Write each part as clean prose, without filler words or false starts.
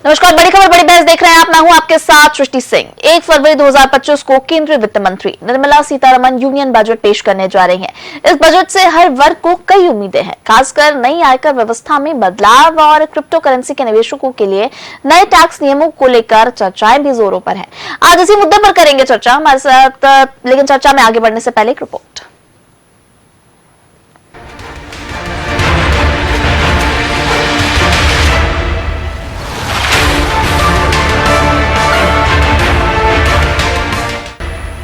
नमस्कार, बड़ी खबर बड़ी बहस देख रहे हैं आप। मैं हूं आपके साथ सृष्टि सिंह। 1 फरवरी 2025 को केंद्रीय वित्त मंत्री निर्मला सीतारमण यूनियन बजट पेश करने जा रही हैं। इस बजट से हर वर्ग को कई उम्मीदें हैं, खासकर नई आयकर व्यवस्था में बदलाव और क्रिप्टो करेंसी के निवेशकों के लिए नए टैक्स नियमों को लेकर चर्चाएं भी जोरों पर है। आज इसी मुद्दे पर करेंगे चर्चा हमारे साथ, लेकिन चर्चा में आगे बढ़ने से पहले एक रिपोर्ट।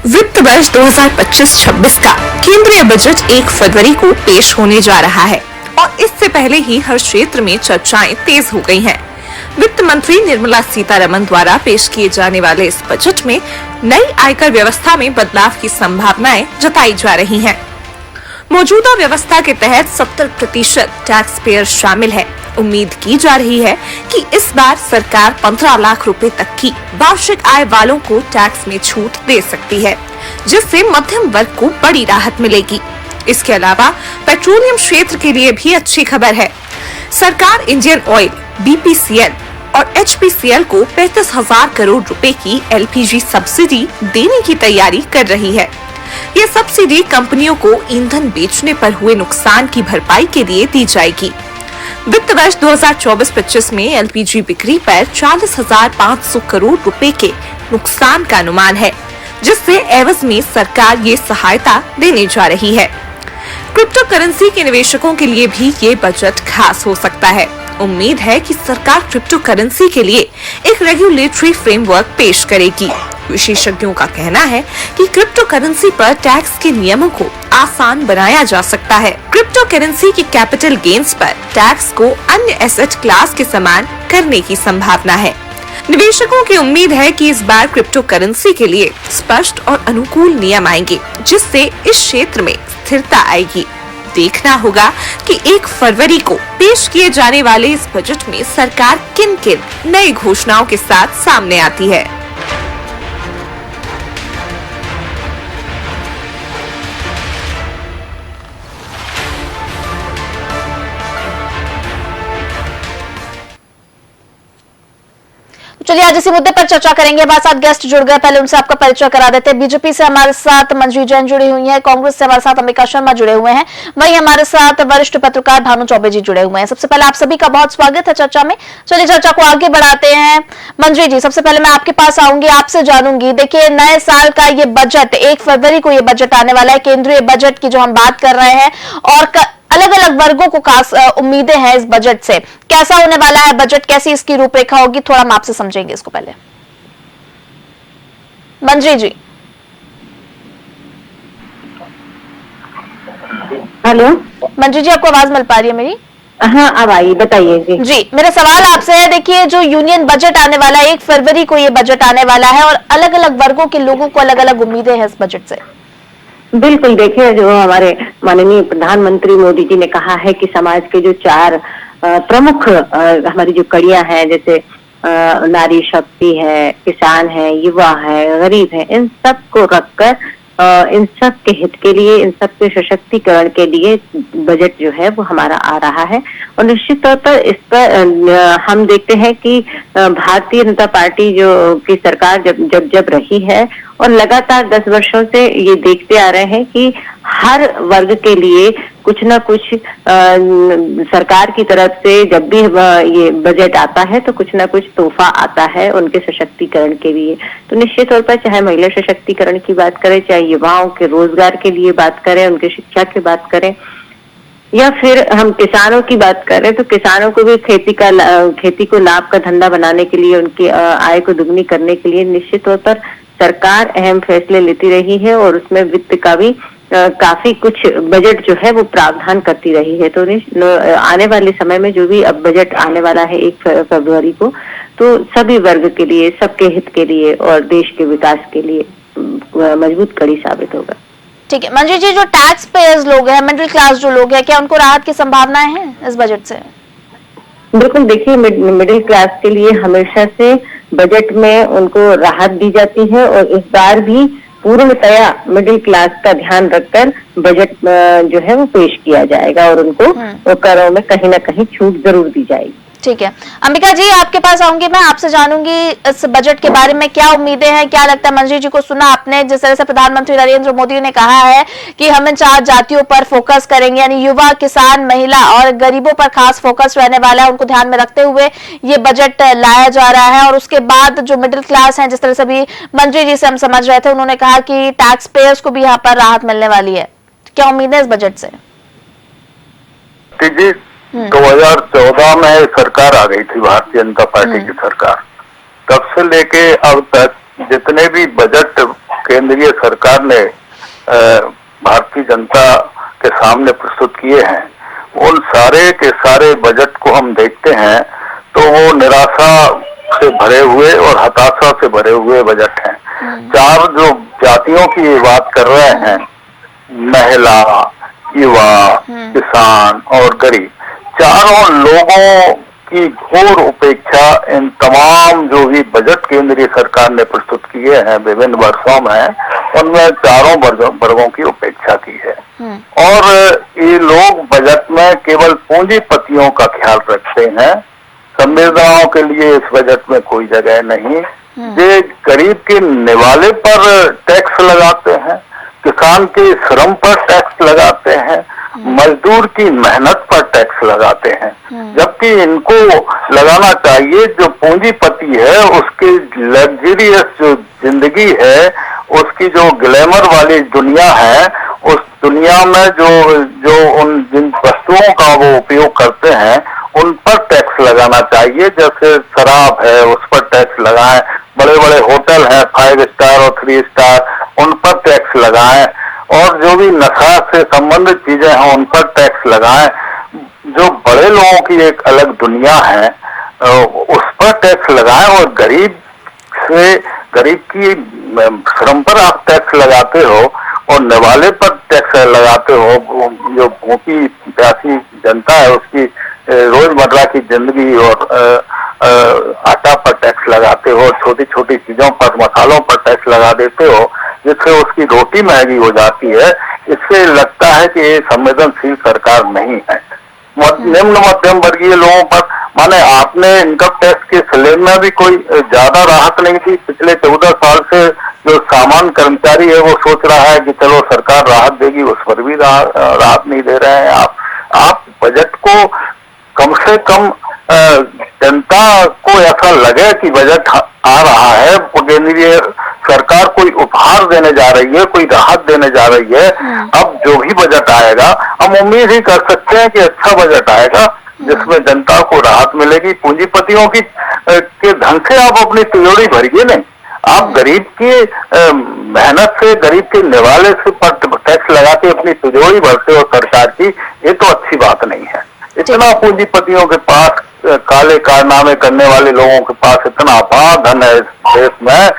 वित्त वर्ष 2025-26 का केंद्रीय बजट 1 फरवरी को पेश होने जा रहा है और इससे पहले ही हर क्षेत्र में चर्चाएं तेज हो गई हैं। वित्त मंत्री निर्मला सीतारमण द्वारा पेश किए जाने वाले इस बजट में नई आयकर व्यवस्था में बदलाव की संभावनाएं जताई जा रही हैं। मौजूदा व्यवस्था के तहत 70% टैक्स पेयर शामिल है। उम्मीद की जा रही है कि इस बार सरकार 15 लाख रुपए तक की वार्षिक आय वालों को टैक्स में छूट दे सकती है, जिससे मध्यम वर्ग को बड़ी राहत मिलेगी। इसके अलावा पेट्रोलियम क्षेत्र के लिए भी अच्छी खबर है। सरकार इंडियन ऑयल, बीपीसीएल और एचपीसीएल को 35,000 करोड़ रुपए की एलपीजी सब्सिडी देने की तैयारी कर रही है। ये सब्सिडी कंपनियों को ईंधन बेचने पर हुए नुकसान की भरपाई के लिए दी जाएगी। वित्त वर्ष 2024-25 में एलपीजी बिक्री पर 40,500 करोड़ रुपए के नुकसान का अनुमान है, जिससे एवज में सरकार ये सहायता देने जा रही है। क्रिप्टो करेंसी के निवेशकों के लिए भी ये बजट खास हो सकता है। उम्मीद है कि सरकार क्रिप्टो करेंसी के लिए एक रेगुलेटरी फ्रेमवर्क पेश करेगी। विशेषज्ञों का कहना है कि क्रिप्टो करेंसी पर टैक्स के नियमों को आसान बनाया जा सकता है। क्रिप्टो करेंसी की कैपिटल गेन्स पर टैक्स को अन्य एसेट क्लास के समान करने की संभावना है। निवेशकों की उम्मीद है कि इस बार क्रिप्टो करेंसी के लिए स्पष्ट और अनुकूल नियम आएंगे, जिससे इस क्षेत्र में स्थिरता आएगी। देखना होगा कि 1 फरवरी को पेश किए जाने वाले इस बजट में सरकार किन-किन नई घोषणाओं के साथ सामने आती है। चलिए आज इसी मुद्दे पर चर्चा करेंगे। हमारे साथ गेस्ट जुड़ गए, पहले उनसे आपका परिचय करा देते हैं। बीजेपी से हमारे साथ मंजरी जैन जुड़ी हुई हैं, कांग्रेस से हमारे साथ अंबिका शर्मा जुड़े हुए हैं, वहीं हमारे साथ वरिष्ठ पत्रकार भानु चौबे जी जुड़े हुए हैं। सबसे पहले आप सभी का बहुत स्वागत है चर्चा में। चलिए चर्चा को आगे बढ़ाते हैं। मंजरी जी, सबसे पहले मैं आपके पास आऊंगी, आपसे जानूंगी। देखिए, नए साल का ये बजट 1 फरवरी को ये बजट आने वाला है, केंद्रीय बजट की जो हम बात कर रहे हैं, और अलग अलग वर्गों को खास उम्मीदें हैं इस बजट से। कैसा होने वाला है बजट, कैसी इसकी रूपरेखा होगी, थोड़ा हम आपसे समझेंगे इसको। पहले मंजरी जी। हेलो मंजरी जी, आपको आवाज मिल पा रही है मेरी? हाँ, अब आई, बताइए जी। जी, मेरा सवाल आपसे है, देखिए जो यूनियन बजट आने वाला है 1 फरवरी को ये बजट आने वाला है, और अलग अलग वर्गों के लोगों को अलग अलग उम्मीदें हैं इस बजट से। बिल्कुल, देखिए जो हमारे माननीय प्रधानमंत्री मोदी जी ने कहा है कि समाज के जो 4 प्रमुख हमारी जो कड़ियां हैं, जैसे नारी शक्ति है, किसान है, युवा है, गरीब है, इन सब को रखकर इन सब के हित के लिए, इन सब के सशक्तिकरण के लिए बजट जो है वो हमारा आ रहा है। और निश्चित तौर पर इस पर हम देखते हैं कि भारतीय जनता पार्टी जो की सरकार जब रही है, और लगातार 10 वर्षों से ये देखते आ रहे हैं कि हर वर्ग के लिए कुछ ना कुछ सरकार की तरफ से जब भी ये बजट आता है तो कुछ ना कुछ तोहफा आता है उनके सशक्तिकरण के लिए। तो निश्चित तौर पर चाहे महिला सशक्तिकरण की बात करें, चाहे युवाओं के रोजगार के लिए बात करें, उनके शिक्षा की बात करें, या फिर हम किसानों की बात करें, तो किसानों को भी खेती को लाभ का धंधा बनाने के लिए, उनकी आय को दुगनी करने के लिए निश्चित तौर पर सरकार अहम फैसले लेती रही है, और उसमें वित्त का भी काफी कुछ बजट जो है वो प्रावधान करती रही है। तो आने वाले समय में जो भी अब बजट आने वाला है 1 फरवरी को, तो सभी वर्ग के लिए, सबके हित के लिए और देश के विकास के लिए मजबूत कड़ी साबित होगा। ठीक है मंजरी जी, जो टैक्स पेयर्स लोग हैं, मिडिल क्लास जो लोग हैं, क्या उनको राहत की संभावनाएं हैं इस बजट से? बिल्कुल, देखिए मिडिल क्लास के लिए हमेशा से बजट में उनको राहत दी जाती है, और इस बार भी पूर्णतया मिडिल क्लास का ध्यान रखकर बजट जो है वो पेश किया जाएगा, और उनको करों में कहीं ना कहीं छूट जरूर दी जाएगी। ठीक है, अंबिका जी आपके पास आऊंगी, मैं आपसे जानूंगी इस बजट के बारे में क्या उम्मीदें हैं, क्या लगता है। मंजरी जी को सुना आपने, जिस तरह से प्रधानमंत्री नरेंद्र मोदी ने कहा है कि हम इन 4 जातियों पर फोकस करेंगे, यानी युवा, किसान, महिला और गरीबों पर खास फोकस रहने वाला है, उनको ध्यान में रखते हुए ये बजट लाया जा रहा है। और उसके बाद जो मिडिल क्लास है, जिस तरह से भी मंजरी जी से हम समझ रहे थे, उन्होंने कहा कि टैक्स पेयर्स को भी यहाँ पर राहत मिलने वाली है। क्या उम्मीद है इस बजट से? 2014 में सरकार आ गई थी, भारतीय जनता पार्टी की सरकार। तब से लेके अब तक जितने भी बजट केंद्रीय सरकार ने भारतीय जनता के सामने प्रस्तुत किए हैं, उन सारे के सारे बजट को हम देखते हैं तो वो निराशा से भरे हुए और हताशा से भरे हुए बजट हैं। 4 जो जातियों की बात कर रहे हैं, महिला, युवा, किसान और गरीब, चारों लोगों की घोर उपेक्षा इन तमाम जो भी बजट केंद्रीय सरकार ने प्रस्तुत किए हैं विभिन्न वर्षों में, उनमें चारों वर्गों की उपेक्षा की है। और ये लोग बजट में केवल पूंजीपतियों का ख्याल रखते हैं, संवेदनाओं के लिए इस बजट में कोई जगह नहीं। ये गरीब के निवाले पर टैक्स लगाते हैं, किसान के श्रम पर टैक्स लगाते हैं, मजदूर की मेहनत पर टैक्स लगाते हैं, जबकि इनको लगाना चाहिए जो पूंजीपति है उसकी लग्जरियस जो जिंदगी है, उसकी जो ग्लैमर वाली दुनिया है, उस दुनिया में जो उन जिन वस्तुओं का वो उपयोग करते हैं उन पर टैक्स लगाना चाहिए। जैसे शराब है उस पर टैक्स लगाएं, बड़े बड़े होटल हैं 5 स्टार और 3 स्टार, उन पर टैक्स लगाएं, और जो भी नशा से संबंधित चीजें हैं उन पर टैक्स लगाएं। जो बड़े लोगों की एक अलग दुनिया है उस पर टैक्स लगाएं, और गरीब की श्रम पर आप टैक्स लगाते हो और निवाले पर टैक्स लगाते हो। जो भूखी प्यासी जनता है उसकी रोजमर्रा की जिंदगी और आटा पर टैक्स लगाते हो, छोटी छोटी चीजों पर, मसालों पर टैक्स लगा देते हो, जिससे उसकी रोटी महंगी हो जाती है। इससे लगता है कि ये संवेदनशील सरकार नहीं है। निम्न मध्यम वर्गीय लोगों पर, माने आपने इनकम टैक्स के सिले में भी कोई ज्यादा राहत नहीं थी। पिछले 14 साल से जो सामान्य कर्मचारी है वो सोच रहा है कि चलो सरकार राहत देगी, उस पर भी राहत नहीं दे रहे हैं आप बजट को कम से कम जनता को ऐसा लगे कि बजट आ रहा है, केंद्रीय सरकार कोई उपहार देने जा रही है, कोई राहत देने जा रही है। अब जो भी बजट आएगा हम उम्मीद ही कर सकते हैं कि अच्छा बजट आएगा जिसमें जनता को राहत मिलेगी। पूंजीपतियों की के धन से आप अपनी तिजोरी भरिए नहीं, आप गरीब की मेहनत से, गरीब के निवाले से पर टैक्स लगा के अपनी तिजोरी भरते हो सरकार की, ये तो अच्छी बात नहीं है। इतना पूंजीपतियों के पास, काले कारनामे करने वाले लोगों के पास इतना अपार धन है इस देश में,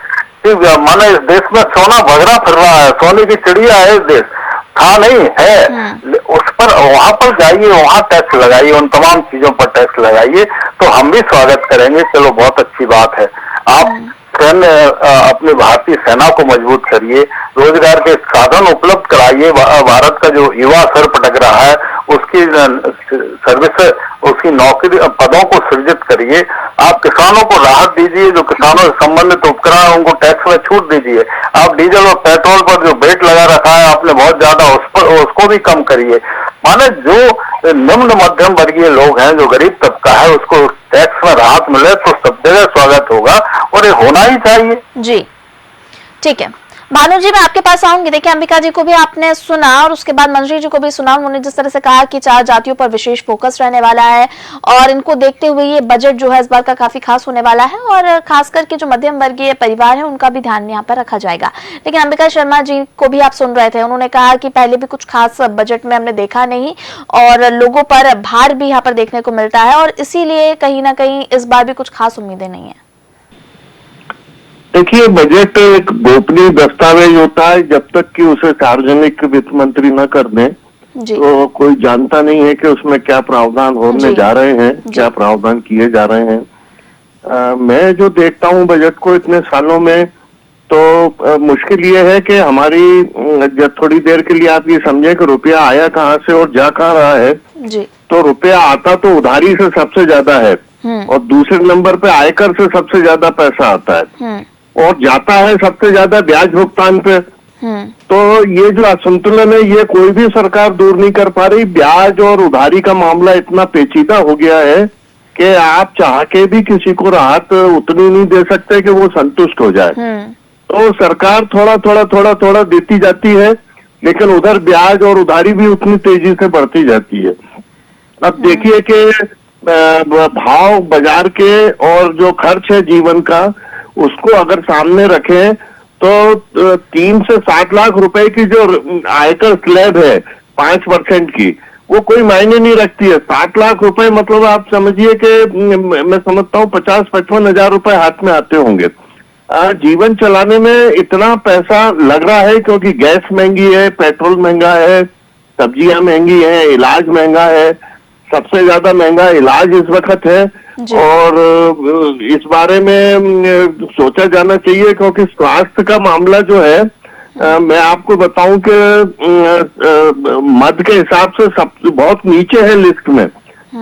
माने इस देश में सोना भगरा फिर रहा है, सोने की चिड़िया है इस देश, था नहीं है। उस पर वहां पर जाइए, वहां टैक्स लगाइए, उन तमाम चीजों पर टैक्स लगाइए, तो हम भी स्वागत करेंगे। चलो बहुत अच्छी बात है। आप अपनी भारतीय सेना को मजबूत करिए, रोजगार के साधन उपलब्ध कराइए। भारत का जो युवा सर पटक रहा है उसकी सर्विस, उसकी नौकरी पदों को सृजित करिए। आप किसानों को राहत दीजिए, जो किसानों से संबंधित उपकरण है उनको टैक्स में छूट दीजिए। आप डीजल और पेट्रोल पर जो वेट लगा रखा है आपने बहुत ज्यादा, उसको भी कम करिए। माने जो निम्न मध्यम वर्गीय लोग हैं, जो गरीब तबका है, उसको टैक्स में राहत मिले तो सब जगह स्वागत होगा, और ये होना ही चाहिए। जी ठीक है, भानु जी मैं आपके पास आऊंगी। देखिए अंबिका जी को भी आपने सुना और उसके बाद मंजरी जी को भी सुना। उन्होंने जिस तरह से कहा कि 4 जातियों पर विशेष फोकस रहने वाला है और इनको देखते हुए ये बजट जो है इस बार का काफी खास होने वाला है, और खास करके जो मध्यम वर्गीय परिवार है उनका भी ध्यान यहाँ पर रखा जाएगा। लेकिन अंबिका शर्मा जी को भी आप सुन रहे थे, उन्होंने कहा कि पहले भी कुछ खास बजट में हमने देखा नहीं और लोगों पर भार भी यहाँ पर देखने को मिलता है, और इसीलिए कहीं ना कहीं इस बार भी कुछ खास उम्मीदें नहीं है। देखिए, बजट एक गोपनीय दस्तावेज होता है, जब तक कि उसे सार्वजनिक वित्त मंत्री न कर दें तो कोई जानता नहीं है कि उसमें क्या प्रावधान होने जा रहे हैं, क्या प्रावधान किए जा रहे हैं। मैं जो देखता हूँ बजट को इतने सालों में, तो मुश्किल ये है कि हमारी, जब थोड़ी देर के लिए आप ये समझे कि रुपया आया कहाँ से और जा कहाँ रहा है, तो रुपया आता तो उधारी से सबसे ज्यादा है। और दूसरे नंबर पे आयकर से सबसे ज्यादा पैसा आता है और जाता है सबसे ज्यादा ब्याज भुगतान पे। तो ये जो असंतुलन है ये कोई भी सरकार दूर नहीं कर पा रही। ब्याज और उधारी का मामला इतना पेचीदा हो गया है कि आप चाह के भी किसी को राहत उतनी नहीं दे सकते कि वो संतुष्ट हो जाए। तो सरकार थोड़ा देती जाती है, लेकिन उधर ब्याज और उधारी भी उतनी तेजी से बढ़ती जाती है। अब देखिए कि भाव बाजार के और जो खर्च है जीवन का, उसको अगर सामने रखें तो 3 से 7 लाख रुपए की जो आयकर स्लैब है 5% की, वो कोई मायने नहीं रखती है। 7 लाख रुपए मतलब आप समझिए कि मैं समझता हूँ 50-55 हजार रुपए हाथ में आते होंगे। जीवन चलाने में इतना पैसा लग रहा है क्योंकि गैस महंगी है, पेट्रोल महंगा है, सब्जियां महंगी है, इलाज महंगा है। सबसे ज्यादा महंगा इलाज इस वक्त है और इस बारे में सोचा जाना चाहिए क्योंकि स्वास्थ्य का मामला जो है, मैं आपको बताऊं कि मध्य के हिसाब से सब बहुत नीचे है लिस्ट में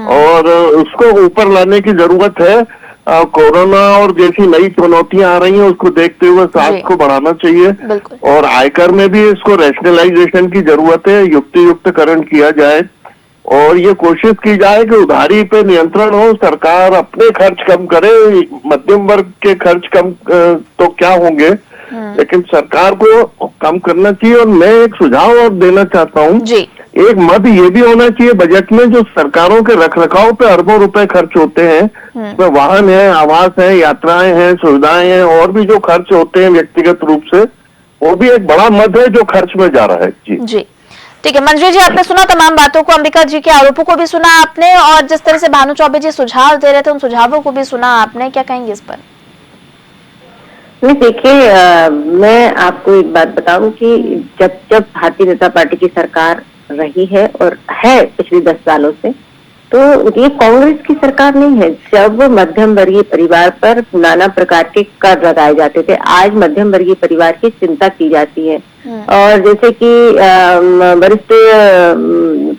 और उसको ऊपर लाने की जरूरत है। कोरोना और जैसी नई चुनौतियां आ रही हैं उसको देखते हुए स्वास्थ्य को बढ़ाना चाहिए और आयकर में भी इसको रैशनलाइजेशन की जरूरत है, युक्तियुक्तकरण किया जाए और ये कोशिश की जाए कि उधारी पे नियंत्रण हो, सरकार अपने खर्च कम करे। मध्यम वर्ग के खर्च कम तो क्या होंगे, लेकिन सरकार को कम करना चाहिए। और मैं एक सुझाव और देना चाहता हूँ, एक मद ये भी होना चाहिए बजट में, जो सरकारों के रखरखाव पे अरबों रुपए खर्च होते हैं, उसमें वाहन है, आवास है, यात्राएं हैं, सुविधाएं हैं और भी जो खर्च होते हैं व्यक्तिगत रूप से, वो भी एक बड़ा मद है जो खर्च में जा रहा है। जी ठीक है मंजू जी, आपने सुना तमाम बातों को, अंबिका जी के आरोपों को भी सुना आपने और जिस तरह से भानु चौबे जी सुझाव दे रहे थे उन सुझावों को भी सुना आपने। क्या कहेंगे इस पर? नहीं, देखिए मैं आपको एक बात बताऊं कि जब भारतीय जनता पार्टी की सरकार रही है और है पिछले 10 सालों से, तो ये कांग्रेस की सरकार नहीं है। जब मध्यम वर्गीय परिवार पर नाना प्रकार के कर लगाए जाते थे, आज मध्यम वर्गीय परिवार की चिंता की जाती है। और जैसे कि वरिष्ठ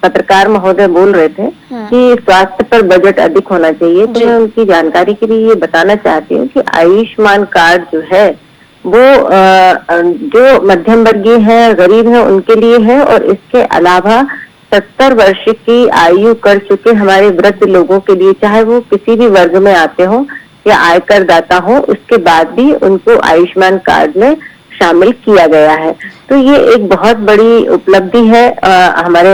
पत्रकार महोदय बोल रहे थे कि स्वास्थ्य पर बजट अधिक होना चाहिए, तो मैं उनकी जानकारी के लिए ये बताना चाहती हूँ कि आयुष्मान कार्ड जो है वो जो मध्यम वर्गीय है, गरीब है, उनके लिए है और इसके अलावा 70 वर्ष की आयु कर चुके हमारे वृद्ध लोगों के लिए, चाहे वो किसी भी वर्ग में आते हो या आयकर दाता हो, उसके बाद भी उनको आयुष्मान कार्ड में शामिल किया गया है। तो ये एक बहुत बड़ी उपलब्धि है हमारे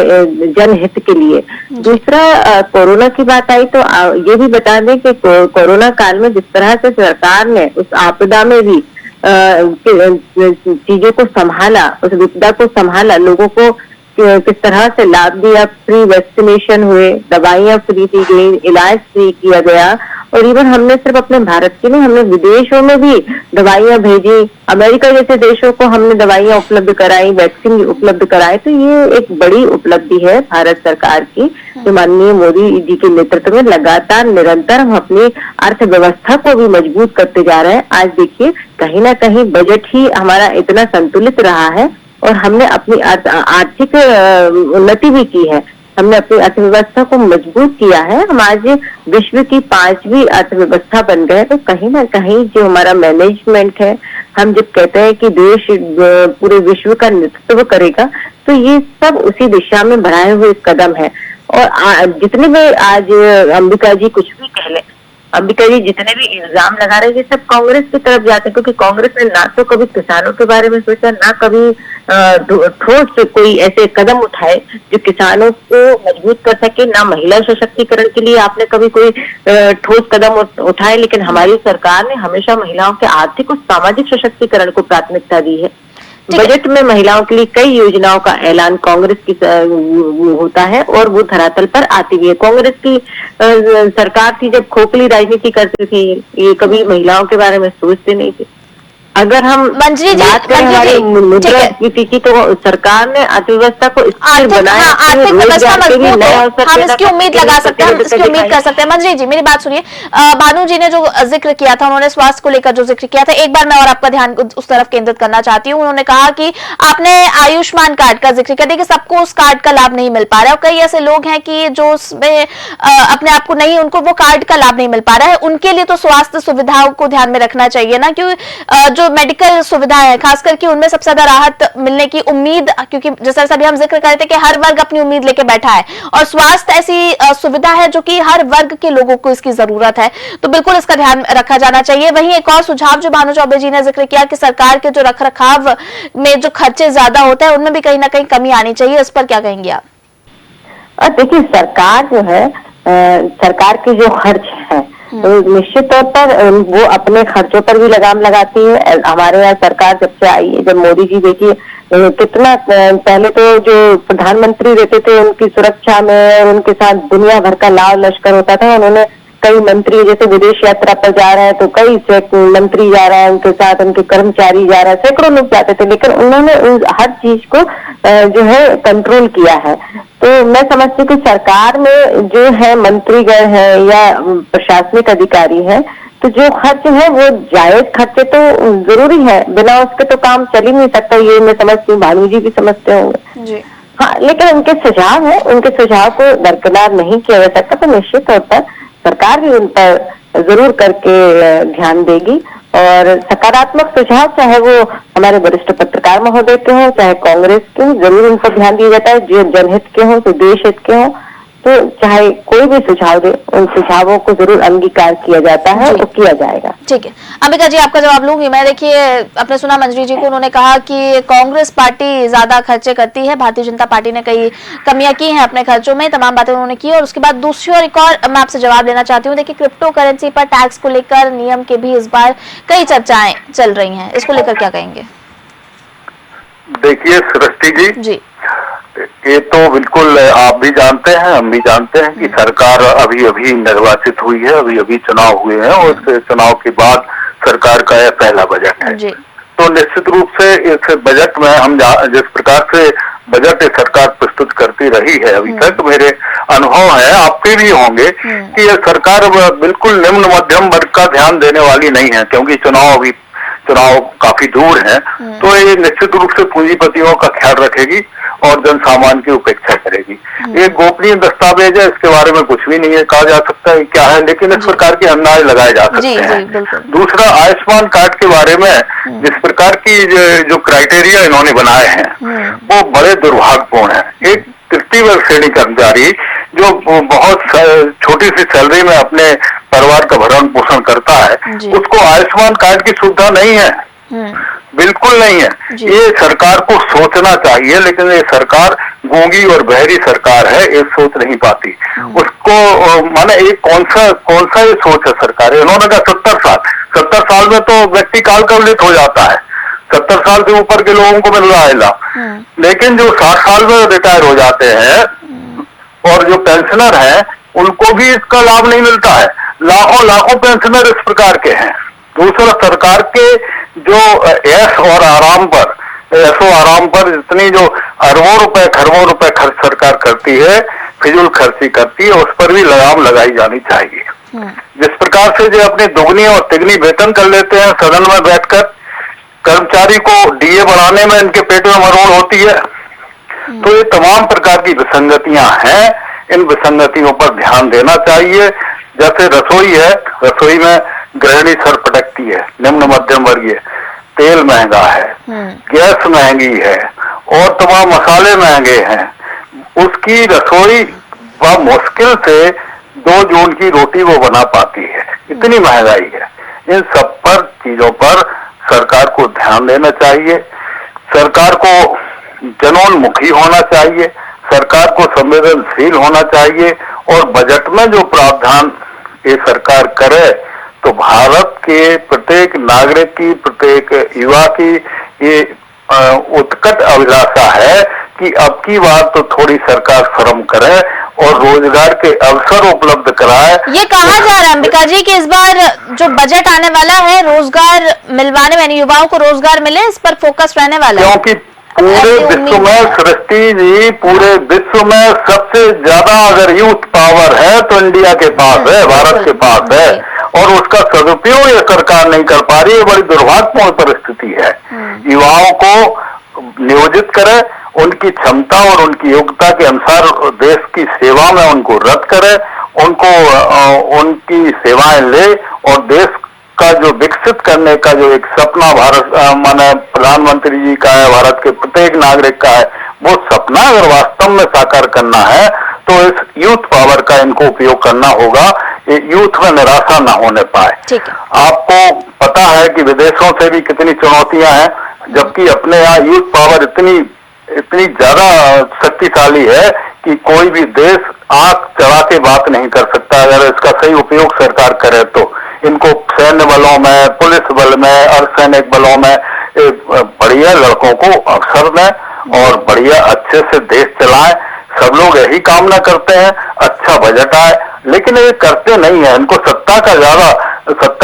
जनहित के लिए। दूसरा, कोरोना की बात आई तो ये भी बता दें कि कोरोना काल में जिस तरह से सरकार ने उस आपदा में भी चीजों को संभाला, उस विपदा को संभाला, लोगों को किस तरह से लाभ दिया, फ्री वैक्सीनेशन हुए, दवाइयां फ्री दी गई, इलाज फ्री किया गया और इवन हमने सिर्फ अपने भारत के नहीं, हमने विदेशों में भी दवाइयां भेजी, अमेरिका जैसे देशों को हमने दवाइयां उपलब्ध कराई, वैक्सीन उपलब्ध कराए। तो ये एक बड़ी उपलब्धि है भारत सरकार की, जो माननीय मोदी जी के नेतृत्व में लगातार निरंतर हम अपनी अर्थव्यवस्था को भी मजबूत करते जा रहे हैं। आज देखिए कहीं ना कहीं बजट ही हमारा इतना संतुलित रहा है और हमने अपनी आर्थिक उन्नति भी की है, हमने अपनी अर्थव्यवस्था को मजबूत किया है। हम आज विश्व की 5वीं अर्थव्यवस्था बन गए। तो कहीं ना कहीं जो हमारा मैनेजमेंट है, हम जब कहते हैं कि देश पूरे विश्व का नेतृत्व करेगा, तो ये सब उसी दिशा में बढ़ाए हुए कदम है। और जितने भी आज अंबिका जी कुछ भी कह ले, अंबिका जी जितने भी इल्जाम लगा रहे हैं, ये सब कांग्रेस की तरफ जाते हैं, क्योंकि कांग्रेस ने ना तो कभी किसानों के बारे में सोचा, ना कभी ठोस कोई ऐसे कदम उठाए जो किसानों को मजबूत कर सके, ना महिला सशक्तिकरण के लिए आपने कभी कोई ठोस कदम उठाए। लेकिन हमारी सरकार ने हमेशा महिलाओं के आर्थिक और सामाजिक सशक्तिकरण को प्राथमिकता दी है। बजट में महिलाओं के लिए कई योजनाओं का ऐलान कांग्रेस की होता है और वो धरातल पर आती भी है। कांग्रेस की सरकार थी जब खोखली राजनीति करती थी, ये कभी महिलाओं के बारे में सोचते नहीं थे। अगर हम मंजरी जी, बात करें मंजरी हमारी जी, ठीक मुद्रास्फीति की, तो सरकार ने अर्थव्यवस्था को स्थिर बनाया, आर्थिक व्यवस्था मजबूत हो, हम इसकी उम्मीद लगा सकते हैं, हम इसकी उम्मीद कर सकते हैं। मंजरी जी, मेरी बात सुनिए। भानु जी ने जो जिक्र किया था, उन्होंने स्वास्थ्य को लेकर जो जिक्र किया था, एक बार मैं और आपका ध्यान उस तरफ केंद्रित करना चाहती हूँ। उन्होंने कहा कि आपने आयुष्मान कार्ड का जिक्र किया, देखिए सबको उस कार्ड का लाभ नहीं मिल पा रहा है, और कई ऐसे लोग हैं कि जो उसमें अपने आप को नहीं, उनको वो कार्ड का लाभ नहीं मिल पा रहा है। उनके लिए तो स्वास्थ्य सुविधाओं को ध्यान में रखना चाहिए ना, क्योंकि जो मेडिकल सुविधा है खास करके उनमें सबसे ज्यादा राहत मिलने की उम्मीद, क्योंकि जैसा अभी हम जिक्र कर रहे थे कि हर वर्ग अपनी उम्मीद लेके बैठा है, और स्वास्थ्य ऐसी सुविधा है जो कि हर वर्ग के लोगों को इसकी जरूरत है, तो बिल्कुल इसका ध्यान रखा जाना चाहिए। वहीं एक और सुझाव जो भानु चौबे जी ने जिक्र किया कि सरकार के जो रखरखाव में जो खर्चे ज्यादा होते हैं, उनमें भी कहीं ना कहीं कमी आनी चाहिए, इस पर क्या कहेंगे आप? देखिए, सरकार जो है, सरकार के जो खर्च है, तो निश्चित तौर पर वो अपने खर्चों पर भी लगाम लगाती है। हमारे यहाँ सरकार जब से आई है, जब मोदी जी देखिए कितना, पहले तो जो प्रधानमंत्री रहते थे उनकी सुरक्षा में और उनके साथ दुनिया भर का लाव लश्कर होता था। उन्होंने कई मंत्री, जैसे विदेश यात्रा पर जा रहे हैं तो कई मंत्री जा रहे हैं, उनके साथ उनके कर्मचारी जा रहे हैं, सैकड़ों लोग जाते थे, लेकिन उन्होंने हर चीज को जो है कंट्रोल किया है। तो मैं समझती हूँ कि सरकार में जो है मंत्रीगण है या प्रशासनिक अधिकारी है, तो जो खर्च है वो जायज खर्चे तो जरूरी है, बिना उसके तो काम चल ही नहीं सकता। ये मैं समझती हूँ, भानु जी भी समझते होंगे जी। हाँ, लेकिन उनके सुझाव है, उनके सुझाव को दरकिनार नहीं किया जा सकता, तो निश्चित तौर पर सरकार भी उन पर जरूर करके ध्यान देगी। और सकारात्मक सुझाव, चाहे वो हमारे वरिष्ठ पत्रकार महोदय के हों, चाहे कांग्रेस के हों, जरूर उन पर ध्यान दिया जाता है। जो जनहित के हों, तो देश हित के हों, तो चाहे कोई भी सुझाव दे, उन सुझावों को जरूर अंगीकार किया जाता है, तो किया जाएगा। ठीक है, अंबिका जी आपका जवाब लूंगी मैं। देखिए, आपने सुना मंजरी जी को, उन्होंने कहा कि कांग्रेस पार्टी ज्यादा खर्चे करती है, भारतीय जनता पार्टी ने कई कमियां की हैं अपने खर्चों में, तमाम बातें उन्होंने की। और उसके बाद दूसरी और एक और मैं आपसे जवाब लेना चाहती हूँ। देखिए, क्रिप्टो करेंसी पर टैक्स को लेकर नियम के भी इस बार कई चर्चाएं चल रही है, इसको लेकर क्या कहेंगे? देखिए सृष्टि जी, ये तो बिल्कुल आप भी जानते हैं, हम भी जानते हैं कि सरकार अभी अभी निर्वाचित हुई है, अभी अभी चुनाव हुए हैं, और इस चुनाव के बाद सरकार का यह पहला बजट है। तो निश्चित रूप से इस बजट में हम जिस प्रकार से बजट सरकार प्रस्तुत करती रही है अभी तक, मेरे अनुभव है, आपके भी होंगे, कि यह सरकार बिल्कुल निम्न मध्यम वर्ग का ध्यान देने वाली नहीं है, क्योंकि चुनाव काफी दूर है। तो ये निश्चित रूप से पूंजीपतियों का ख्याल रखेगी और जन सामान्य की उपेक्षा करेगी। ये गोपनीय दस्तावेज है, इसके बारे में कुछ भी नहीं है कहा जा सकता है क्या है, लेकिन इस प्रकार के अंदाज लगाए जा सकते हैं। दूसरा, आयुष्मान कार्ड के बारे में जिस प्रकार की जो क्राइटेरिया इन्होंने बनाए हैं, वो बड़े दुर्भाग्यपूर्ण है। एक तृतीय वर्ग श्रेणी कर्मचारी जो बहुत छोटी सी सैलरी में अपने परिवार का भरण पोषण करता है, उसको आयुष्मान कार्ड की सुविधा नहीं है, बिल्कुल नहीं है। ये सरकार को सोचना चाहिए, लेकिन ये सरकार गूंगी और बहरी सरकार है, ये सोच नहीं पाती। उसको माने एक कौन सा ये सोच है सरकार। इन्होंने कहा 70 साल में तो व्यक्ति काल कवलित हो जाता है, 70 साल से ऊपर के लोगों को मिल रहा है लाभ, लेकिन जो 60 साल में रिटायर हो जाते हैं और जो पेंशनर हैं, उनको भी इसका लाभ नहीं मिलता है। लाखों पेंशनर इस प्रकार के हैं। दूसरा, सरकार के जो ऐशो आराम पर जितनी जो अरबों रुपए खरबों रुपए खर्च सरकार करती है, फिजूल खर्ची करती है, उस पर भी लगाम लगाई जानी चाहिए। जिस प्रकार से जो अपनी दुगनी और तिगनी वेतन कर लेते हैं सदन में बैठकर, कर्मचारी को डीए बढ़ाने में इनके पेट में मरोड़ होती है। तो ये तमाम प्रकार की विसंगतियां हैं, इन विसंगतियों पर ध्यान देना चाहिए। जैसे रसोई है, रसोई में गृहिणी सर पटकती है, निम्न मध्यम वर्गीय, तेल महंगा है, गैस महंगी है और तमाम मसाले महंगे हैं, उसकी रसोई मुश्किल से 2 जून की रोटी वो बना पाती है, इतनी महंगाई है। इन सब पर चीजों पर सरकार को ध्यान देना चाहिए, सरकार को जनोन्मुखी होना चाहिए, सरकार को संवेदनशील होना चाहिए, और बजट में जो प्रावधान ये सरकार करे तो भारत के प्रत्येक नागरिक की, प्रत्येक युवा की ये उत्कट अभिलाषा है कि अब की बार तो थोड़ी सरकार शर्म करे और रोजगार के अवसर उपलब्ध कराए। ये कहा जा रहा है अंबिका जी कि इस बार जो बजट आने वाला है रोजगार मिलवाने में, यानी युवाओं को रोजगार मिले, इस पर फोकस रहने वाला है। क्योंकि पूरे विश्व में, सृष्टि जी, पूरे विश्व में सबसे ज्यादा अगर यूथ पावर है तो इंडिया के पास है, भारत के पास है, और उसका सदुपयोग ये सरकार नहीं कर पा रही है। बड़ी दुर्भाग्यपूर्ण परिस्थिति है। युवाओं को नियोजित करे, उनकी क्षमता और उनकी योग्यता के अनुसार देश की सेवा में उनको रत करे, उनको उनकी सेवाएं ले, और देश का जो विकसित करने का जो एक सपना भारत माने प्रधानमंत्री जी का है, भारत के प्रत्येक नागरिक का है, वो सपना अगर वास्तव में साकार करना है तो इस यूथ पावर का इनको उपयोग करना होगा, ये यूथ में निराशा न होने पाए। आपको पता है कि विदेशों से भी कितनी चुनौतियां हैं, जबकि अपने यहाँ यूथ पावर इतनी ज्यादा शक्तिशाली है कि कोई भी देश आंख चढ़ा के बात नहीं कर सकता अगर इसका सही उपयोग सरकार करे तो। इनको सैन्य बलों में, पुलिस बल में, अर्धसैनिक बलों में बढ़िया लड़कों को अवसर दें और बढ़िया अच्छे से देश चलाएं। सब लोग यही कामना करते हैं, अच्छा बजट आए, लेकिन ये करते नहीं है। इनको सत्ता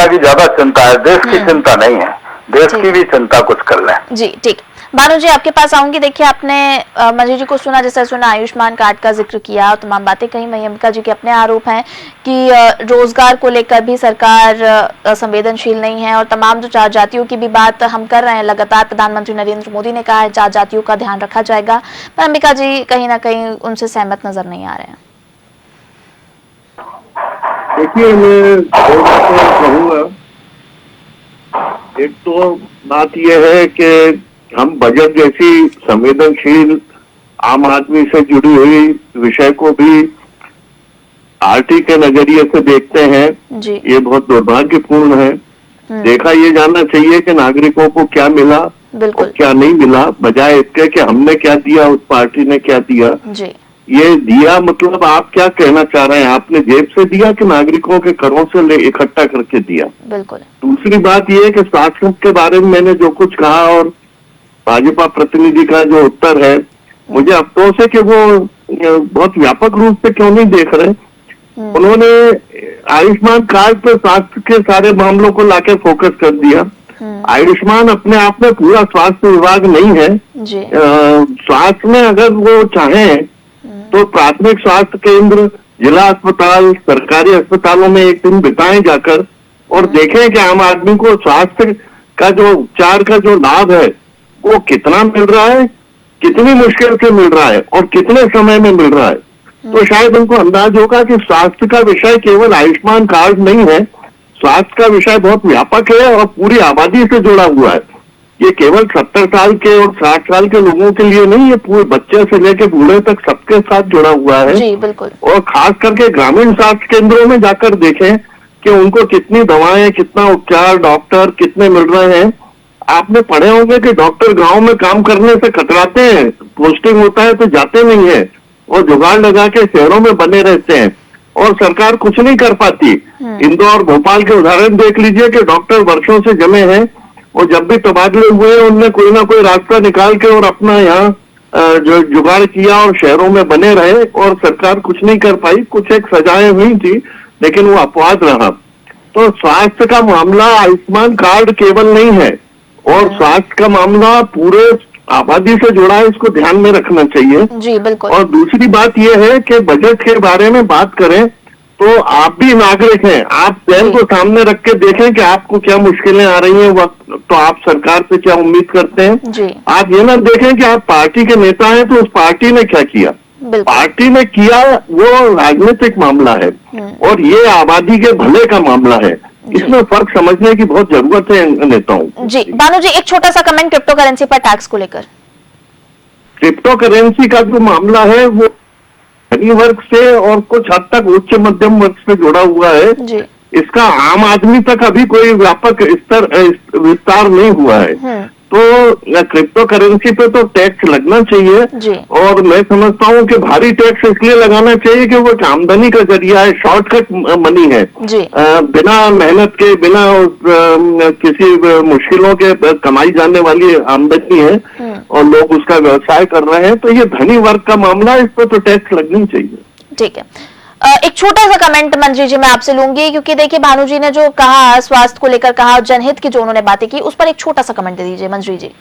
की ज्यादा चिंता है, देश की चिंता नहीं है। देश की भी चिंता कुछ कर लें। जी ठीक, भानु जी आपके पास आऊंगी। देखिए, आपने मंजू जी को सुना, जैसे सुना आयुष्मान कार्ड का जिक्र किया और तमाम बातें कही। वहीं अंबिका जी के अपने आरोप हैं कि रोजगार को लेकर भी सरकार संवेदनशील नहीं है, और तमाम जो चार जातियों की भी बात हम कर रहे हैं लगातार। प्रधानमंत्री नरेंद्र मोदी ने कहा है चार जातियों का ध्यान रखा जाएगा, पर अंबिका जी कहीं ना कहीं उनसे सहमत नजर नहीं आ रहे हैं। देखिए, मैं कहूँगा, एक तो बात यह है कि हम बजट जैसी संवेदनशील आम आदमी से जुड़ी हुई विषय को भी पार्टी के नजरिए से देखते हैं जी। ये बहुत दुर्भाग्यपूर्ण है। देखा ये जानना चाहिए कि नागरिकों को क्या मिला और क्या नहीं मिला, बजाय इसके कि हमने क्या दिया, उस पार्टी ने क्या दिया जी। ये दिया मतलब आप क्या कहना चाह रहे हैं? आपने जेब से दिया कि नागरिकों के करों से इकट्ठा करके दिया? बिल्कुल। दूसरी बात यह है कि स्वास्थ्य के बारे में मैंने जो कुछ कहा और भाजपा प्रतिनिधि का जो उत्तर है, मुझे अफसोस है कि वो बहुत व्यापक रूप से क्यों नहीं देख रहे। उन्होंने आयुष्मान कार्ड पर स्वास्थ्य के सारे मामलों को लाके फोकस कर दिया। आयुष्मान अपने आप में पूरा स्वास्थ्य विभाग नहीं है। स्वास्थ्य में अगर वो चाहें तो प्राथमिक स्वास्थ्य केंद्र, जिला अस्पताल, सरकारी अस्पतालों में एक दिन बिताएं जाकर और देखें कि आम आदमी को स्वास्थ्य का जो उपचार का जो लाभ है वो कितना मिल रहा है, कितनी मुश्किल से मिल रहा है और कितने समय में मिल रहा है। तो शायद उनको अंदाज होगा कि स्वास्थ्य का विषय केवल आयुष्मान कार्ड नहीं है, स्वास्थ्य का विषय बहुत व्यापक है और पूरी आबादी से जुड़ा हुआ है। ये केवल 70 साल के और 60 साल के लोगों के लिए नहीं, ये पूरे बच्चे से लेकर बूढ़े तक सबके साथ जुड़ा हुआ है। जी बिल्कुल। और खास करके ग्रामीण स्वास्थ्य केंद्रों में जाकर देखें कि उनको कितनी दवाएं, कितना उपचार, डॉक्टर कितने मिल रहे हैं। आपने पढ़े होंगे कि डॉक्टर गांव में काम करने से कतराते हैं, पोस्टिंग होता है तो जाते नहीं है और जुगाड़ लगा के शहरों में बने रहते हैं और सरकार कुछ नहीं कर पाती। इंदौर, भोपाल के उदाहरण देख लीजिए कि डॉक्टर वर्षों से जमे हैं और जब भी तबादले हुए उनने कोई ना कोई रास्ता निकाल के और अपना यहाँ जो जुगाड़ किया और शहरों में बने रहे और सरकार कुछ नहीं कर पाई। कुछ एक सजाएं हुई थी लेकिन वो अपवाद रहा। तो स्वास्थ्य का मामला आयुष्मान कार्ड केवल नहीं है और स्वास्थ्य का मामला पूरे आबादी से जुड़ा है, इसको ध्यान में रखना चाहिए। जी बिल्कुल। और दूसरी बात यह है कि बजट के बारे में बात करें तो आप भी नागरिक हैं, आप स्वयं को सामने रख के देखें कि आपको क्या मुश्किलें आ रही हैं, वक्त तो आप सरकार से क्या उम्मीद करते हैं। जी। आप ये ना देखें कि आप पार्टी के नेता हैं तो उस पार्टी ने क्या किया। पार्टी ने किया वो राजनीतिक मामला है और ये आबादी के भले का मामला है। इसमें फर्क समझने की बहुत जरूरत है नेताओं। जी भानु जी, एक छोटा सा कमेंट क्रिप्टो करेंसी पर टैक्स को लेकर। क्रिप्टो करेंसी का जो मामला है वो धनी वर्ग से और कुछ हद तक उच्च मध्यम वर्ग से जुड़ा हुआ है जी। इसका आम आदमी तक अभी कोई व्यापक स्तर विस्तार नहीं हुआ है। तो क्रिप्टो करेंसी पे तो टैक्स लगना चाहिए जी। और मैं समझता हूँ कि भारी टैक्स इसलिए लगाना चाहिए कि वो एक आमदनी का जरिया है, शॉर्टकट मनी है जी। बिना मेहनत के, बिना किसी मुश्किलों के कमाई जाने वाली आमदनी है और लोग उसका व्यवसाय कर रहे हैं, तो ये धनी वर्ग का मामला है, इस पर तो टैक्स लगनी चाहिए। ठीक है, एक छोटा सा कमेंट मंत्री जी मैं आपसे लूंगी, क्योंकि देखिए भानु जी ने जो कहा स्वास्थ्य को लेकर कहा, जनहित की जो उन्होंने बातें की, उस पर एक छोटा सा कमेंट दे दीजिए मंत्री जी।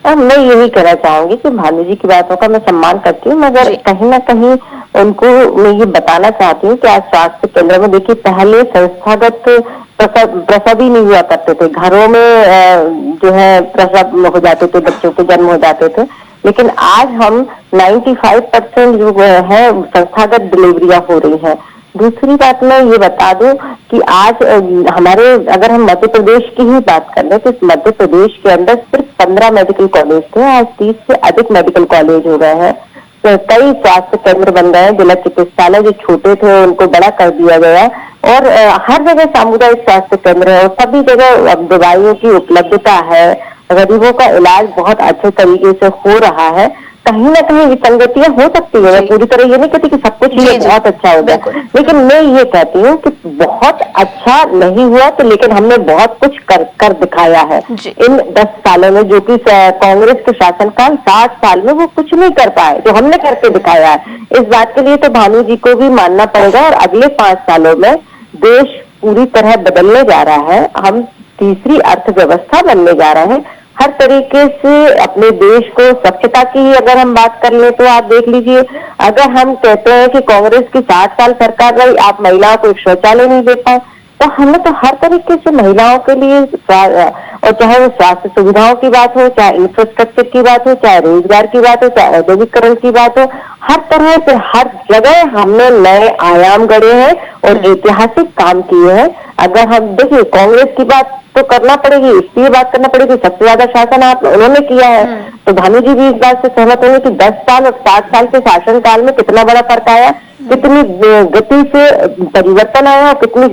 मैं यही कहना चाहूंगी कि भानु जी की बातों का मैं सम्मान करती हूँ, मगर कहीं ना कहीं उनको मैं ये बताना चाहती हूँ कि आज स्वास्थ्य केंद्र में देखिए पहले संस्थागत प्रसव ही नहीं हुआ करते थे, घरों में जो है प्रसव हो जाते थे, बच्चों के जन्म हो जाते थे, लेकिन आज हम 95% जो है संस्थागत डिलीवरियां हो रही हैं। दूसरी बात मैं ये बता दूं कि आज हमारे, अगर हम मध्य प्रदेश की ही बात कर लें तो इस मध्य प्रदेश के अंदर सिर्फ 15 मेडिकल कॉलेज थे, आज 30 से अधिक मेडिकल कॉलेज हो गए हैं। तो कई स्वास्थ्य केंद्र बन गए हैं, जिला चिकित्सालय जो छोटे थे उनको बड़ा कर दिया गया और हर जगह सामुदायिक स्वास्थ्य केंद्र है और सभी जगह दवाइयों की उपलब्धता है, गरीबों का इलाज बहुत अच्छे तरीके से हो रहा है। कहीं ना कहीं विसंगतियां हो सकती है, मैं पूरी तरह ये नहीं कहती कि सब कुछ ये बहुत अच्छा हो गया, लेकिन मैं ये कहती हूँ कि बहुत अच्छा नहीं हुआ तो, लेकिन हमने बहुत कुछ कर दिखाया है इन 10 सालों में, जो कि कांग्रेस के शासनकाल 60 साल में वो कुछ नहीं कर पाए, जो हमने करके दिखाया है। इस बात के लिए तो भानु जी को भी मानना पड़ेगा और अगले 5 सालों में देश पूरी तरह बदलने जा रहा है, हम तीसरी अर्थव्यवस्था बनने जा रहे हैं। हर तरीके से अपने देश को, स्वच्छता की अगर हम बात कर लें तो आप देख लीजिए, अगर हम कहते हैं कि कांग्रेस की 60 साल सरकार रही, आप महिलाओं को एक शौचालय नहीं दे पाए, तो हमने तो हर तरीके से महिलाओं के लिए, और चाहे वो स्वास्थ्य सुविधाओं की बात हो, चाहे इंफ्रास्ट्रक्चर की बात हो, चाहे रोजगार की बात हो, चाहे औद्योगिकरण की बात हो, हर तरह से हर जगह हमने नए आयाम गढ़े हैं और ऐतिहासिक काम किए हैं। अगर हम देखिए कांग्रेस की बात तो करना पड़ेगी, इसलिए बात करना पड़ेगी, सबसे ज्यादा शासन उन्होंने किया है, तो भानु जी भी इस बात से सहमत होंगे कि 10 साल और 60 साल के शासन काल में कितना बड़ा फर्क आया, कितनी गति से परिवर्तन आया और कितनी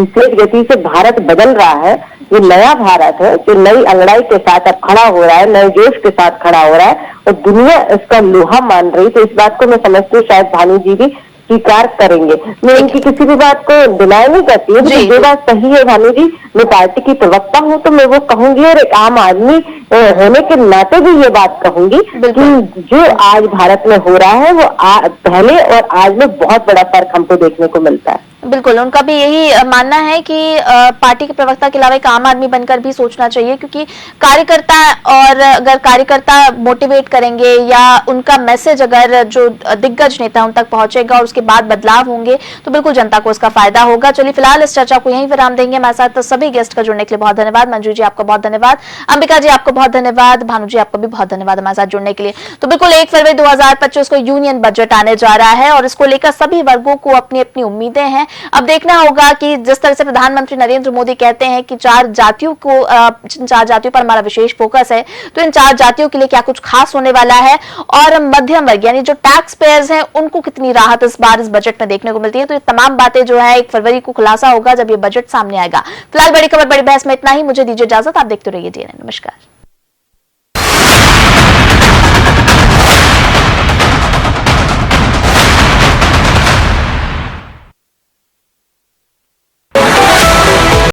तेज गति से भारत बदल रहा है। ये नया भारत है जो नई अंगड़ाई के साथ अब खड़ा हो रहा है, नए जोश के साथ खड़ा हो रहा है और दुनिया इसका लोहा मान रही। तो इस बात को मैं समझती हूँ शायद भानु जी भी स्वीकार करेंगे। मैं इनकी किसी भी बात को डिनाई नहीं करती हूँ, जो बात सही है भानु जी, मैं पार्टी की प्रवक्ता हूँ तो मैं वो कहूंगी और एक आम आदमी होने के नाते भी ये बात कहूंगी कि जो आज भारत में हो रहा है वो पहले और आज में बहुत बड़ा फर्क हमको देखने को मिलता है। बिल्कुल, उनका भी यही मानना है कि पार्टी के प्रवक्ता के अलावा एक आम आदमी बनकर भी सोचना चाहिए, क्योंकि कार्यकर्ता, और अगर कार्यकर्ता मोटिवेट करेंगे या उनका मैसेज अगर जो दिग्गज नेता उन तक पहुंचेगा और उसके बाद बदलाव होंगे तो बिल्कुल जनता को इसका फायदा होगा। चलिए फिलहाल इस चर्चा को यहीं विराम देंगे। हमारे साथ सभी गेस्ट का जुड़ने के लिए बहुत धन्यवाद। मंजू जी आपका बहुत धन्यवाद, अंबिका जी आपको बहुत धन्यवाद, भानु जी आपको भी बहुत धन्यवाद हमारे साथ जुड़ने के लिए। तो बिल्कुल 1 फरवरी 2025 को यूनियन बजट आने जा रहा है और इसको लेकर सभी वर्गों को अपनी अपनी उम्मीदें हैं। अब देखना होगा कि जिस तरह से प्रधानमंत्री नरेंद्र मोदी कहते हैं कि 4 जातियों पर हमारा विशेष फोकस है, तो इन 4 जातियों के लिए क्या कुछ खास होने वाला है और मध्यम वर्ग यानी जो टैक्स पेयर्स हैं उनको कितनी राहत इस बार इस बजट में देखने को मिलती है। तो ये तमाम बातें जो है 1 फरवरी को खुलासा होगा जब ये बजट सामने आएगा। फिलहाल बड़ी खबर बड़ी बहस में इतना ही। मुझे दीजिए इजाजत, आप देखते रहिए DNN। नमस्कार।